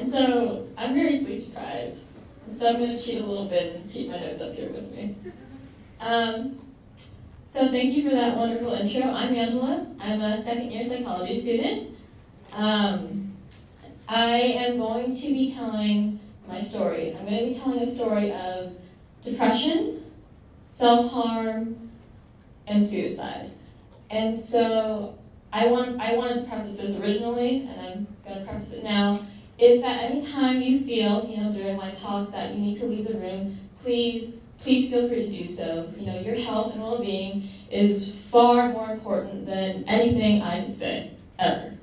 And so I'm very sleep deprived. And so I'm going to cheat a little bit and keep my notes up here with me. So thank you for that wonderful intro. I'm Angela. I'm a second-year psychology student. I am going to be telling my story. I'm going to be telling a story of depression, self-harm, and suicide. And so I wanted to preface this originally, and I'm going to preface it now. If at any time you feel, during my talk that you need to leave the room, please feel free to do so. Your health and well-being is far more important than anything I could say, ever.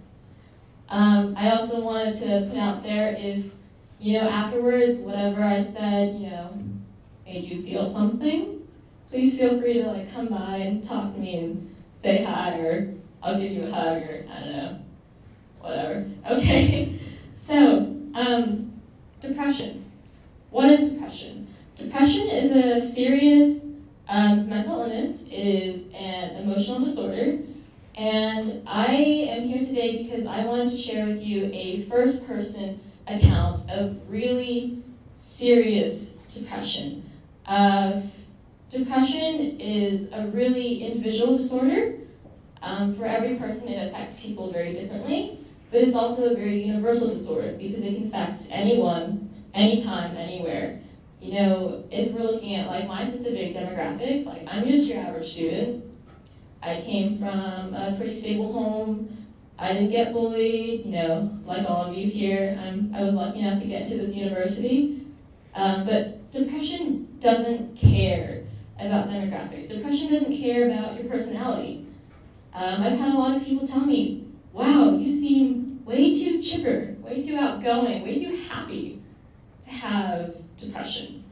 I also wanted to put out there if, afterwards, whatever I said, made you feel something, please feel free to come by and talk to me and say hi, or I'll give you a hug, or I don't know, whatever. Okay, so, depression. What is depression? Depression is a serious mental illness. It is an emotional disorder. And I am here today because I wanted to share with you a first-person account of really serious depression. Depression is a really individual disorder. For every person, it affects people very differently, but it's also a very universal disorder because it can affect anyone, anytime, anywhere. If we're looking at my specific demographics, I'm just your average student. I came from a pretty stable home. I didn't get bullied, like all of you here. I was lucky enough to get into this university. But depression doesn't care about demographics. Depression doesn't care about your personality. I've had a lot of people tell me, wow, you seem way too chipper, way too outgoing, way too happy to have depression.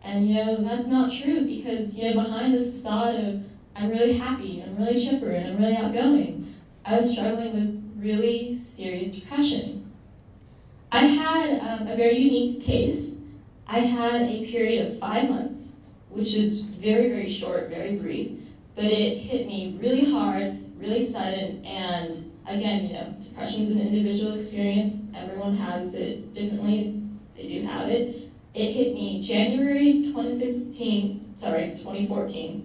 And that's not true because behind this facade of I'm really happy, I'm really chipper, and I'm really outgoing, I was struggling with really serious depression. I had a very unique case. I had a period of 5 months, which is very, very short, very brief, but it hit me really hard, really sudden, and again, depression is an individual experience. Everyone has it differently. They do have it. It hit me January 2014, January 2014,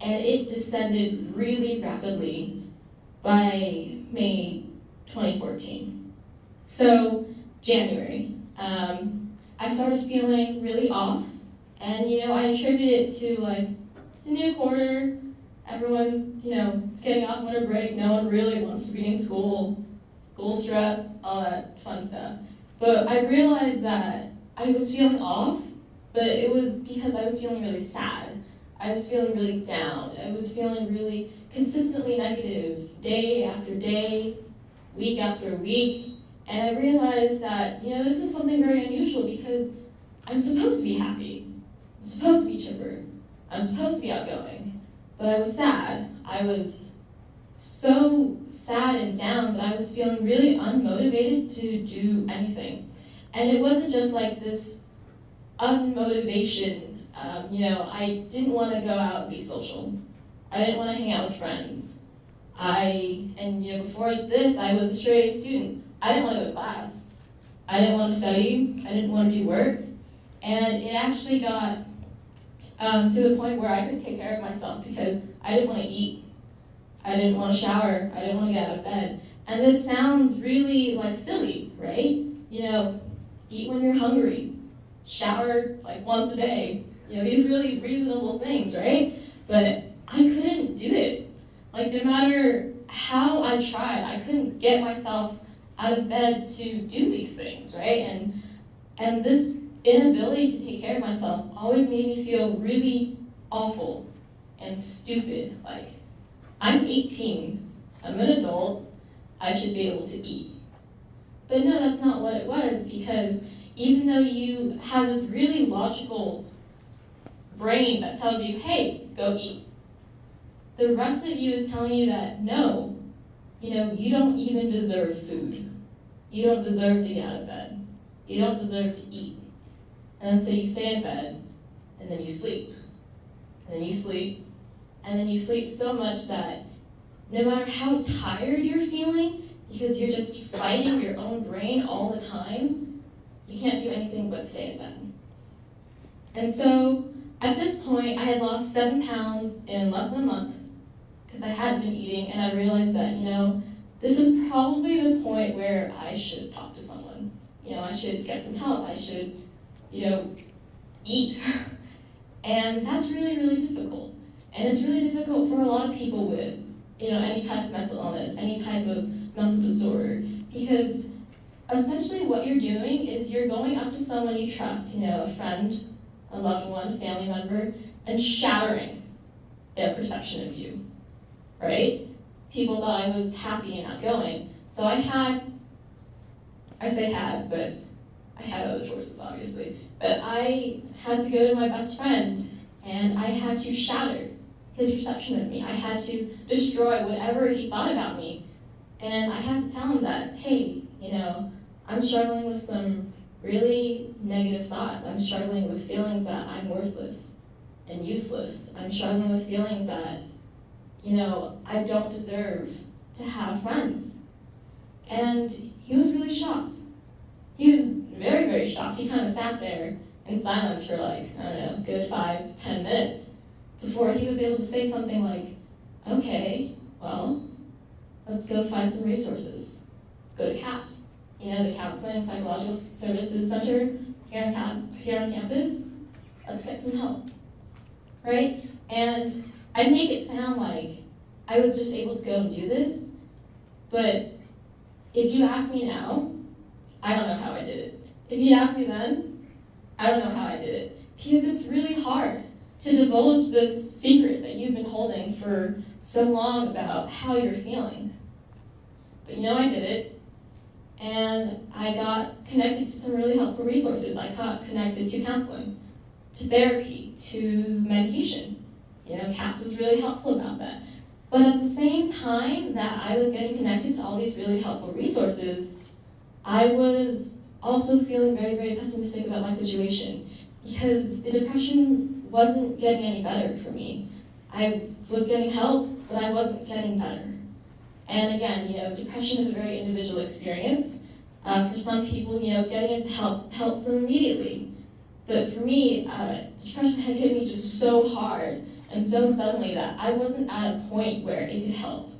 and it descended really rapidly by May 2014. So, January, I started feeling really off, and I attribute it to it's a new quarter, everyone, is getting off winter break, no one really wants to be in school stress, all that fun stuff. But I realized that I was feeling off, but it was because I was feeling really sad. I was feeling really down. I was feeling really consistently negative, day after day, week after week. And I realized that, this is something very unusual because I'm supposed to be happy. I'm supposed to be chipper. I'm supposed to be outgoing. But I was sad. I was so sad and down that I was feeling really unmotivated to do anything. And it wasn't just this unmotivation. I didn't want to go out and be social. I didn't want to hang out with friends. Before this, I was a straight A student. I didn't want to go to class. I didn't want to study. I didn't want to do work. And it actually got to the point where I couldn't take care of myself because I didn't want to eat. I didn't want to shower. I didn't want to get out of bed. And this sounds really silly, right? Eat when you're hungry. Shower once a day. These really reasonable things, right? But I couldn't do it. No matter how I tried, I couldn't get myself out of bed to do these things, right? And this inability to take care of myself always made me feel really awful and stupid. I'm 18, I'm an adult, I should be able to eat. But no, that's not what it was, because even though you have this really logical brain that tells you, hey, go eat, the rest of you is telling you that no, you don't even deserve food. You don't deserve to get out of bed. You don't deserve to eat. And so you stay in bed, and then you sleep, and then you sleep, and then you sleep so much that no matter how tired you're feeling, because you're just fighting your own brain all the time. You can't do anything but stay in bed. And so at this point, I had lost 7 pounds in less than a month because I hadn't been eating, and I realized that, this is probably the point where I should talk to someone. I should get some help. I should, eat. And that's really, really difficult. And it's really difficult for a lot of people with, any type of mental illness, any type of mental disorder, because essentially what you're doing is you're going up to someone you trust, a friend, a loved one, family member, and shattering their perception of you, right? People thought I was happy and outgoing, so I had other choices, obviously, but I had to go to my best friend, and I had to shatter his perception of me. I had to destroy whatever he thought about me, and I had to tell him that, hey, I'm struggling with some really negative thoughts. I'm struggling with feelings that I'm worthless and useless. I'm struggling with feelings that, I don't deserve to have friends. And he was really shocked. He was very, very shocked. He kind of sat there in silence for a good 5-10 minutes before he was able to say something like, okay, well, let's go find some resources. Let's go to CAPS, the Counseling and Psychological Services Center here on campus. Let's get some help, right? And I make it sound like I was just able to go and do this, but if you ask me now, I don't know how I did it. If you ask me then, I don't know how I did it, because it's really hard to divulge this secret that you've been holding for so long about how you're feeling. But I did it, and I got connected to some really helpful resources. I got connected to counseling, to therapy, to medication. CAPS was really helpful about that. But at the same time that I was getting connected to all these really helpful resources, I was also feeling very, very pessimistic about my situation, because the depression wasn't getting any better for me. I was getting help, but I wasn't getting better. And again, depression is a very individual experience. For some people, getting into help helps them immediately. But for me, depression had hit me just so hard and so suddenly that I wasn't at a point where it could help.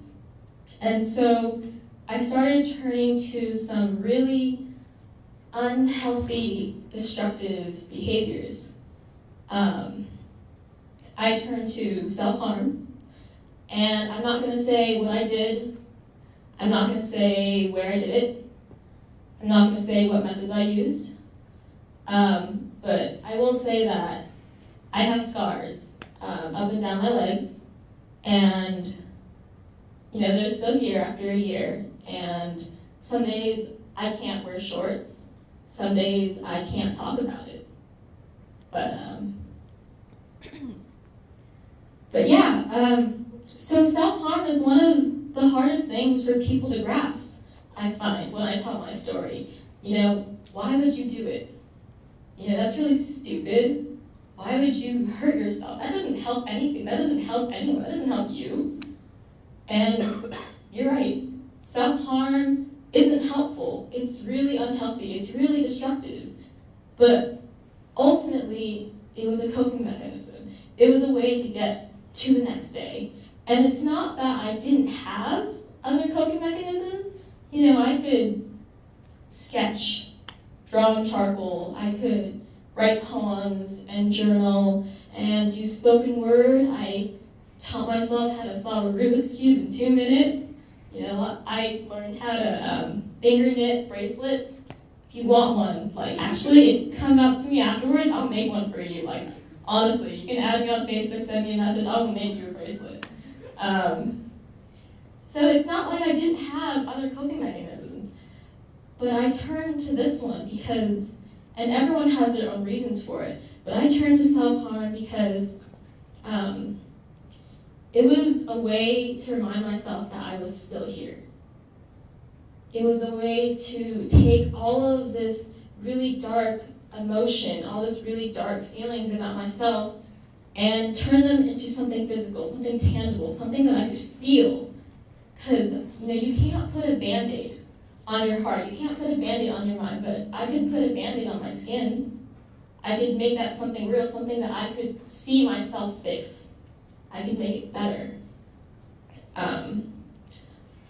And so I started turning to some really unhealthy, destructive behaviors. I turned to self-harm, and I'm not going to say what I did. I'm not going to say where I did it. I'm not going to say what methods I used. But I will say that I have scars up and down my legs, and they're still here after a year. And some days I can't wear shorts. Some days I can't talk about it. But yeah, so self-harm is one of the hardest things for people to grasp, I find, when I tell my story. Why would you do it? That's really stupid. Why would you hurt yourself? That doesn't help anything. That doesn't help anyone. That doesn't help you. And you're right. Self-harm isn't helpful. It's really unhealthy. It's really destructive. But ultimately, it was a coping mechanism. It was a way to get to the next day. And it's not that I didn't have other coping mechanisms. I could sketch, draw on charcoal. I could write poems and journal and do spoken word. I taught myself how to solve a Rubik's Cube in 2 minutes. I learned how to finger knit bracelets. If you want one, actually, come up to me afterwards, I'll make one for you. Honestly, you can add me on Facebook, send me a message, I'll make you a bracelet. So it's not like I didn't have other coping mechanisms, but I turned to this one because, and everyone has their own reasons for it, but I turned to self-harm because it was a way to remind myself that I was still here. It was a way to take all of this really dark emotion, all this really dark feelings about myself, and turn them into something physical, something tangible, something that I could feel. Because, you can't put a Band-Aid on your heart. You can't put a Band-Aid on your mind, but I could put a Band-Aid on my skin. I could make that something real, something that I could see myself fix. I could make it better.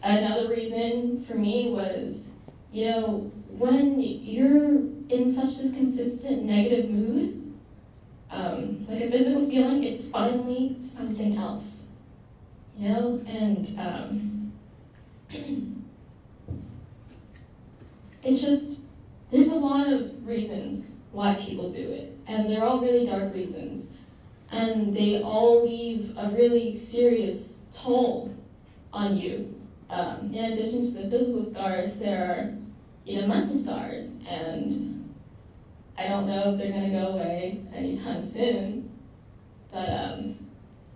Another reason for me was, when you're in such this consistent negative mood, like a physical feeling, it's finally something else, and it's just, there's a lot of reasons why people do it, and they're all really dark reasons, and they all leave a really serious toll on you. In addition to the physical scars, there are, mental scars, and I don't know if they're going to go away anytime soon, but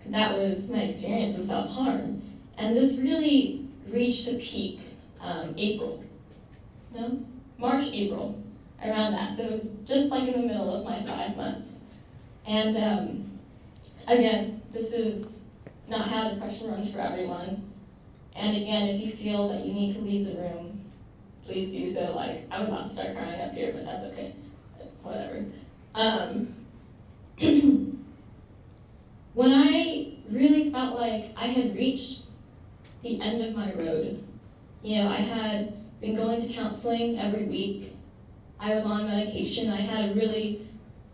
that was my experience with self-harm. And this really reached a peak March, April, around that. So just like in the middle of my 5 months. And again, this is not how depression runs for everyone. And again, if you feel that you need to leave the room, please do so. Like, I'm about to start crying up here, but that's okay. Whatever. When I really felt like I had reached the end of my road, I had been going to counseling every week. I was on medication. I had a really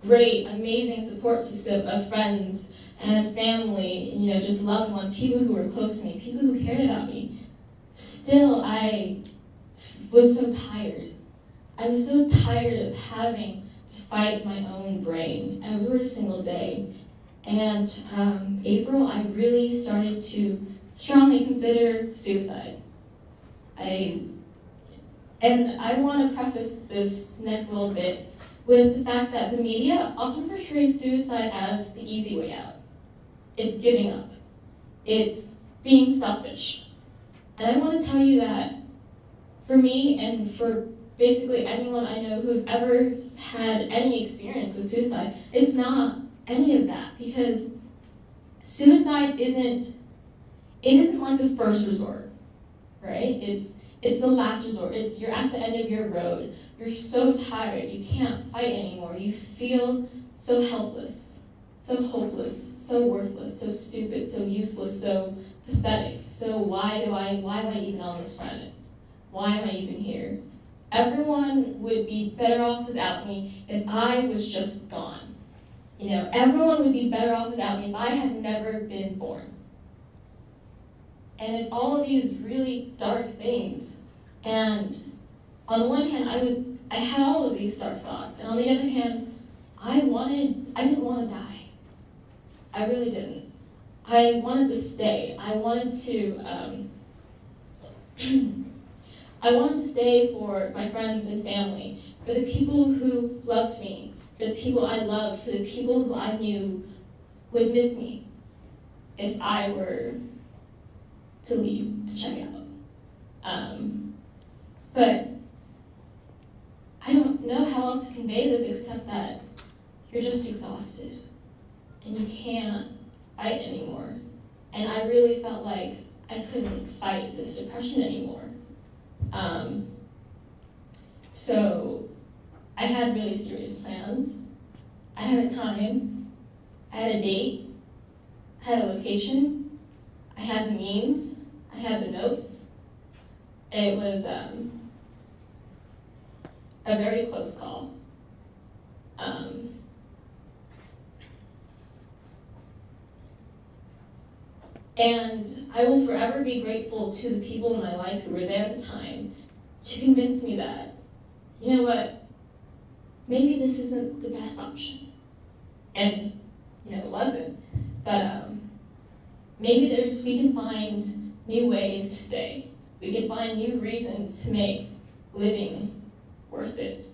great, amazing support system of friends and family, just loved ones, people who were close to me, people who cared about me. Still, I was so tired. I was so tired of having to fight my own brain every single day. And April, I really started to strongly consider suicide. And I want to preface this next little bit with the fact that the media often portrays suicide as the easy way out. It's giving up. It's being selfish. And I want to tell you that for me and for basically anyone I know who've ever had any experience with suicide, it's not any of that, because suicide isn't like the first resort, right? It's the last resort. You're at the end of your road. You're so tired. You can't fight anymore. You feel so helpless, so hopeless, so worthless, so stupid, so useless, so pathetic. So why am I even on this planet? Why am I even here? Everyone would be better off without me if I was just gone. Everyone would be better off without me if I had never been born. And it's all of these really dark things. And on the one hand, I had all of these dark thoughts. And on the other hand, I didn't want to die. I really didn't. I wanted to stay. I wanted to stay for my friends and family, for the people who loved me, for the people I loved, for the people who I knew would miss me if I were to leave, to check out. But I don't know how else to convey this except that you're just exhausted and you can't fight anymore. And I really felt like I couldn't fight this depression anymore. So I had really serious plans. I had a time, I had a date, I had a location, I had the means, I had the notes. It was a very close call. And I will forever be grateful to the people in my life who were there at the time to convince me that, you know what, maybe this isn't the best option. And, it wasn't. But maybe we can find new ways to stay. We can find new reasons to make living worth it.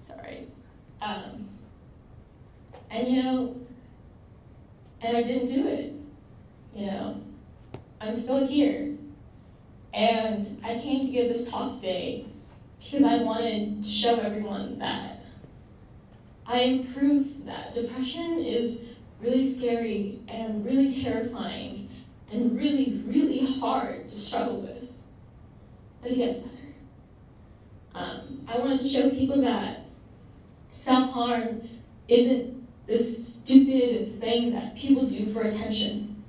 Sorry. And I didn't do it. I'm still here. And I came to give this talk today because I wanted to show everyone that I am proof that depression is really scary and really terrifying and really, really hard to struggle with, but it gets better. I wanted to show people that self-harm isn't this stupid thing that people do for attention.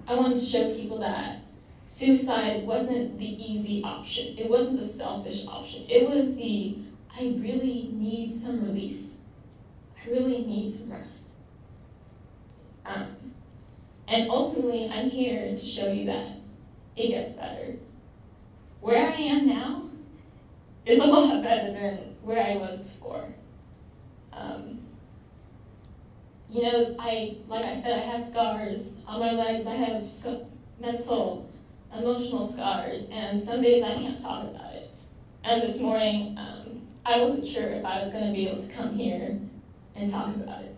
I wanted to show people that suicide wasn't the easy option. It wasn't the selfish option. It was the, I really need some relief. I really need some rest. And ultimately, I'm here to show you that it gets better. Where I am now is a lot better than where I was before. Like I said, I have scars on my legs. I have mental, emotional scars, and some days I can't talk about it. And this morning, I wasn't sure if I was going to be able to come here and talk about it.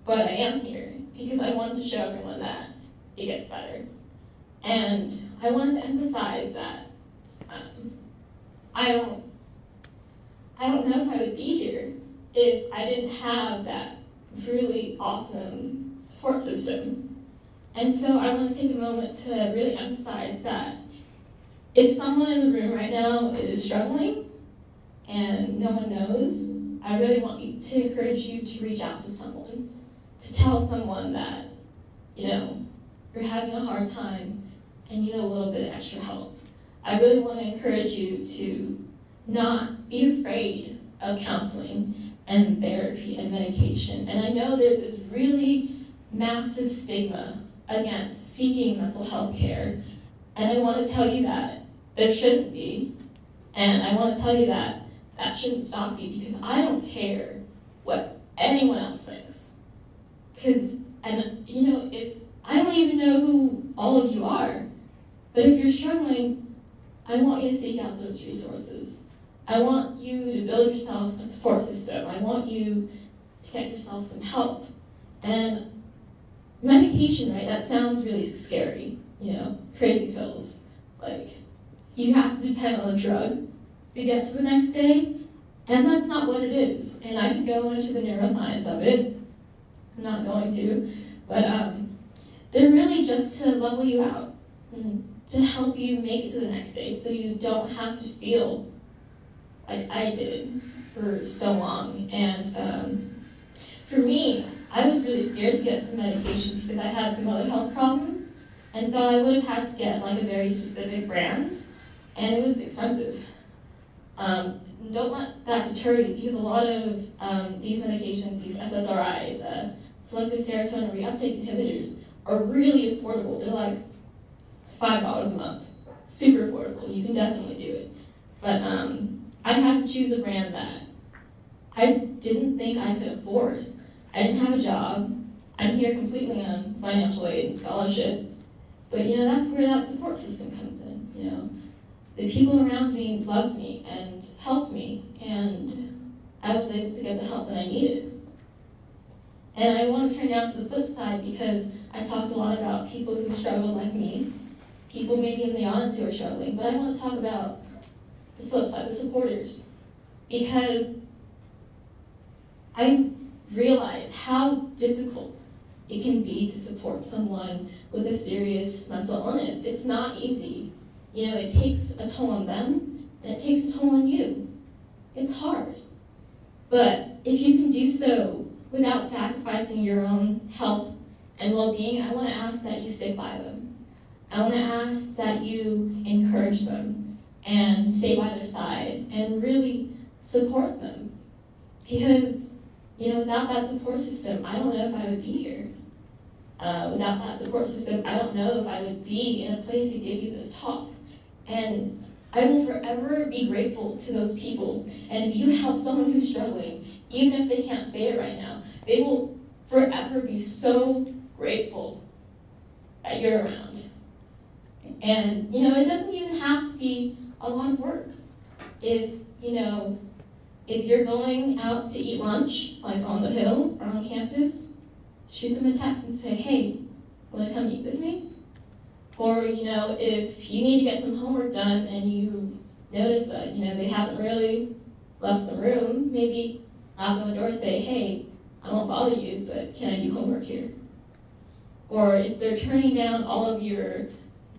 But I am here because I wanted to show everyone that it gets better. And I wanted to emphasize that I don't know if I would be here if I didn't have that really awesome support system. And so I want to take a moment to really emphasize that if someone in the room right now is struggling and no one knows, I really want to encourage you to reach out to someone, to tell someone that, you're having a hard time and you need a little bit of extra help. I really want to encourage you to not be afraid of counseling and therapy and medication. And I know there's this really massive stigma against seeking mental health care. And I want to tell you that there shouldn't be. And I want to tell you that that shouldn't stop you, because I don't care what anyone else thinks. If I don't even know who all of you are, but if you're struggling, I want you to seek out those resources. I want you to build yourself a support system. I want you to get yourself some help. And medication, right, that sounds really scary, crazy pills. Like, you have to depend on a drug to get to the next day, and that's not what it is. And I could go into the neuroscience of it. I'm not going to, but they're really just to level you out and to help you make it to the next day so you don't have to feel like I did for so long. And for me, I was really scared to get the medication because I have some other health problems, and so I would have had to get like a very specific brand, and it was expensive. Don't let that deter you, because a lot of these medications, these SSRIs, selective serotonin reuptake inhibitors, are really affordable. They're like $5 a month, super affordable. You can definitely do it. But I had to choose a brand that I didn't think I could afford. I didn't have a job. I'm here completely on financial aid and scholarship. But that's where that support system comes in. The people around me loved me and helped me, and I was able to get the help that I needed. And I want to turn now to the flip side, because I talked a lot about people who struggled like me, people maybe in the audience who are struggling, but I want to talk about the flip side, the supporters, because I realize how difficult it can be to support someone with a serious mental illness. It's not easy. It takes a toll on them, and it takes a toll on you. It's hard. But if you can do so without sacrificing your own health and well-being, I want to ask that you stick by them. I want to ask that you encourage them and stay by their side and really support them. Because, without that support system, I don't know if I would be here. Without that support system, I don't know if I would be in a place to give you this talk. And I will forever be grateful to those people. And if you help someone who's struggling, even if they can't say it right now, they will forever be so grateful that you're around. And, it doesn't even have to be a lot of work. If you're going out to eat lunch, like on the hill or on campus, shoot them a text and say, hey, want to come eat with me? Or, if you need to get some homework done and you notice that, they haven't really left the room, maybe knock on the door, say, hey, I won't bother you, but can I do homework here? Or if they're turning down all of your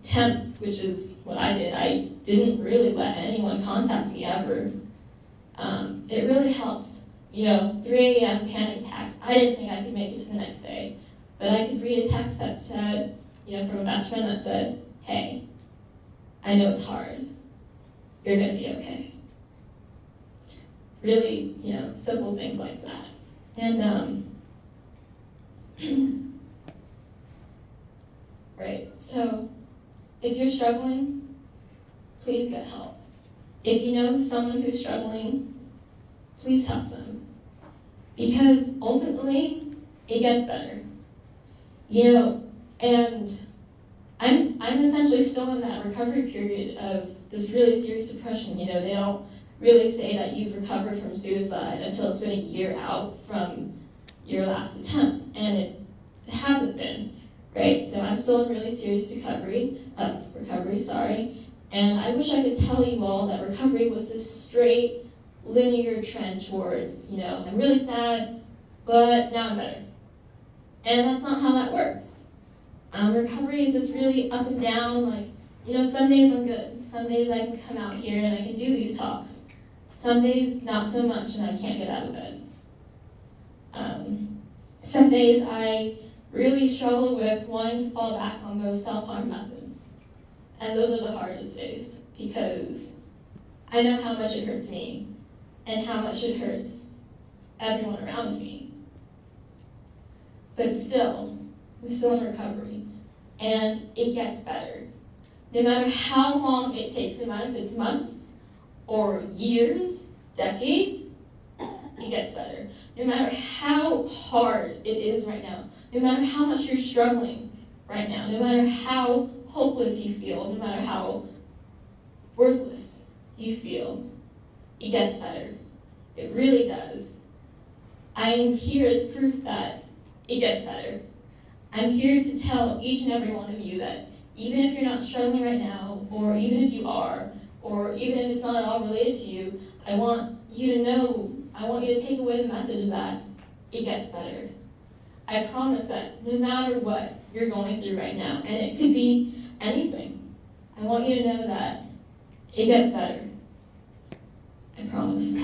attempts, which is what I did, I didn't really let anyone contact me ever. It really helped. 3 a.m. panic attacks. I didn't think I could make it to the next day, but I could read a text that said, from a best friend that said, hey, I know it's hard. You're gonna be okay. Really, simple things like that. And, right, so if you're struggling, please get help. If you know someone who's struggling, please help them. Because ultimately, it gets better. And I'm essentially still in that recovery period of this really serious depression. They don't really say that you've recovered from suicide until it's been a year out from your last attempt, and it hasn't been, right? So I'm still in really serious recovery, and I wish I could tell you all that recovery was this straight, linear trend towards, I'm really sad, but now I'm better. And that's not how that works. Recovery is this really up and down, some days I'm good. Some days I can come out here and I can do these talks. Some days, not so much, and I can't get out of bed. Some days I really struggle with wanting to fall back on those self-harm methods. And those are the hardest days, because I know how much it hurts me and how much it hurts everyone around me. But still, we're still in recovery, and it gets better. No matter how long it takes, no matter if it's months or years, decades, it gets better. No matter how hard it is right now, no matter how much you're struggling right now, no matter how hopeless you feel, no matter how worthless you feel, it gets better. It really does. I'm here as proof that it gets better. I'm here to tell each and every one of you that even if you're not struggling right now, or even if you are, or even if it's not at all related to you, I want you to know, I want you to take away the message that it gets better. I promise that no matter what you're going through right now, and it could be anything, I want you to know that it gets better. I promise.